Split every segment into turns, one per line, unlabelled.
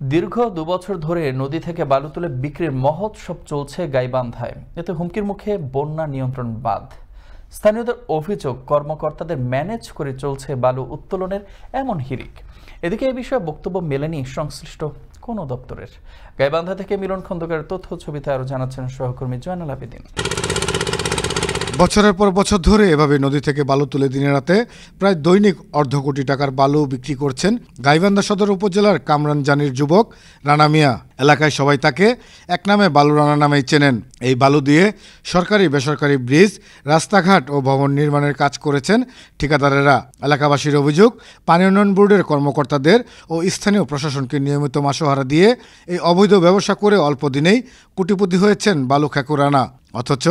দীর্ঘ ২ বছর ধরে নদী থেকে বালু তুলে বিক্রির মহোৎসব চলছে গাইবান্ধায়। এতে হুমকির মুখে বন্যা নিয়ন্ত্রণ বাঁধ। স্থানীয়দের অভিযোগ, কর্মকর্তাদের ম্যানেজ করে চলছে বালু উত্তোলনের এমন হিড়িক। এদিকে এ বিষয়ে বক্তব্য মেলেনি সংশ্লিষ্ট কোনো দপ্তরের। গাইবান্ধা থেকে মিলন খন্দকারের তথ্য ছবিতে আরও জানাচ্ছেন সহকর্মী জয়নাল আবেদিন।
বছরের পর বছর ধরে এভাবে নদী থেকে বালু তুলে দিনে রাতে প্রায় দৈনিক অর্ধ কোটি টাকার বালু বিক্রি করছেন গাইবান্ধা সদর উপজেলার কামরান জানির যুবক রানা মিয়া। এলাকায় সবাই তাকে এক নামে বালু রানা নামেই চেনেন। এই বালু দিয়ে সরকারি বেসরকারি ব্রিজ, রাস্তাঘাট ও ভবন নির্মাণের কাজ করেছেন ঠিকাদারেরা। এলাকাবাসীর অভিযোগ, পানি উন্নয়ন বোর্ডের কর্মকর্তাদের ও স্থানীয় প্রশাসনকে নিয়মিত মাসোহারা দিয়ে এই অবৈধ ব্যবসা করে অল্প দিনেই কোটিপতি হয়েছেন বালু খেকো রানা। অথচ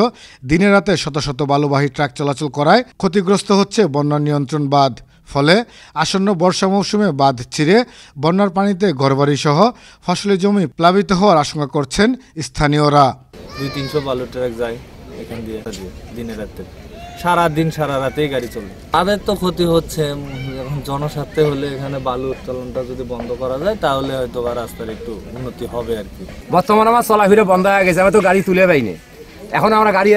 দিনে রাতে শত শত বালুবাহী ট্রাক চলাচল করায় ক্ষতিগ্রস্ত হচ্ছে বন্যা নিয়ন্ত্রণ বাঁধ। ফলে আসন্ন বর্ষা মৌসুমে বাঁধ ছিঁড়ে বন্যার পানিতে ঘরবাড়ি সহ ফসলি জমি প্লাবিত হওয়ার আশঙ্কা করছেন স্থানীয়রা।
200-300 বালু ট্রাক যায় এখান দিয়ে দিনে রাতে, সারা রাতেই গাড়ি চলে। তাদের তো ক্ষতি হচ্ছে। এখন জনস্বার্থে হলে এখানে বালু উত্তোলনটা যদি বন্ধ করা যায় তাহলে হয়তো রাস্তার একটু উন্নতি হবে আর কি।
বর্তমানে আমার চলাফেরা বন্ধ হয়ে গেছে, আমি তো গাড়ি তুলে পাইনি। এখন আমরা গাড়ি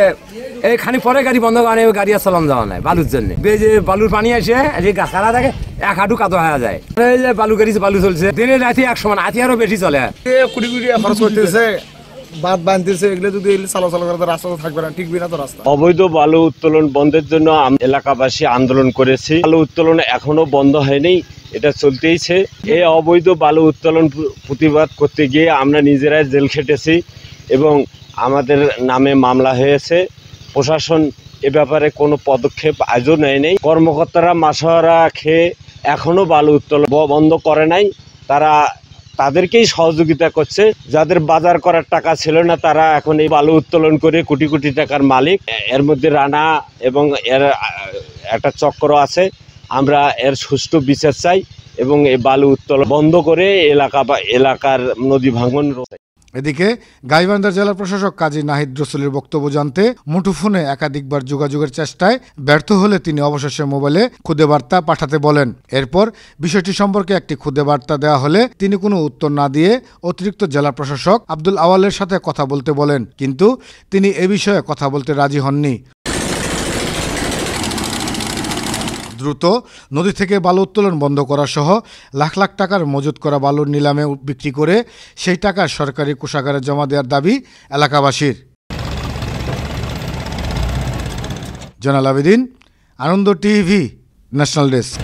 এই খানি পরে গাড়ি বন্ধ করে গাড়ি আর চালানো যাওয়া নাই বালুর জন্য। যে বালুর পানি আসে যে গাছারা থাকে এক হাঁটু কাদো হয়ে যায়। এই যে বালু গাড়ি বালু চলছে দিনে রাতে 1 সমান, আতি আরো বেশি চলে।
কোটি কোটি খরচ করতেছে, বাঁধ বাঁধতেছে, এগুলো যদি চলাচল করে রাস্তা তো থাকবে না, টিকবে না তো রাস্তা।
অবৈধ বালু উত্তোলন বন্ধের জন্য এলাকাবাসী আন্দোলন করেছে। বালু উত্তোলন এখনো বন্ধ হয়নি, এটা চলতেইছে। এই অবৈধ বালু উত্তোলন প্রতিবাদ করতে গিয়ে আমরা নিজেরাই জেল খেটেছি এবং আমাদের নামে মামলা হয়েছে। প্রশাসন এ ব্যাপারে কোনো পদক্ষেপ আজও নেয়নি। কর্মকর্তারা মাসোহারা খেয়ে এখনো বালু উত্তোলন বন্ধ করে নাই। তাদেরকেই সহযোগিতা করছে। যাদের বাজার করার টাকা ছিল না তারা এখন এই বালু উত্তোলন করে কোটি কোটি টাকার মালিক। এর মধ্যে রানা এবং এর একটা চক্র আছে। আমরা এর সুষ্ঠু বিচার চাই এবং এই বালু উত্তোলন বন্ধ করে এলাকার নদী ভাঙন।
এদিকে গাইবান্ধা জেলা প্রশাসক কাজী নাহিদ রসুলের বক্তব্য জানতে মুঠোফোনে একাধিকবার যোগাযোগের চেষ্টায় ব্যর্থ হলে তিনি অবশেষে মোবাইলে খুদে বার্তা পাঠাতে বলেন। এরপর বিষয়টি সম্পর্কে একটি খুদে বার্তা দেওয়া হলে তিনি কোনো উত্তর না দিয়ে অতিরিক্ত জেলা প্রশাসক আব্দুল আওয়ালের সাথে কথা বলতে বলেন, কিন্তু তিনি এ বিষয়ে কথা বলতে রাজি হননি। দ্রুত নদী থেকে বালু উত্তোলন বন্ধ করা সহ লাখ লাখ টাকার মজুত করা বালুর নিলামে বিক্রি করে সেই টাকা সরকারি কোষাগারে জমা দেওয়ার দাবি এলাকাবাসীর। জয়নাল আবেদিন, আনন্দ টিভি, ন্যাশনাল ডেস্ক।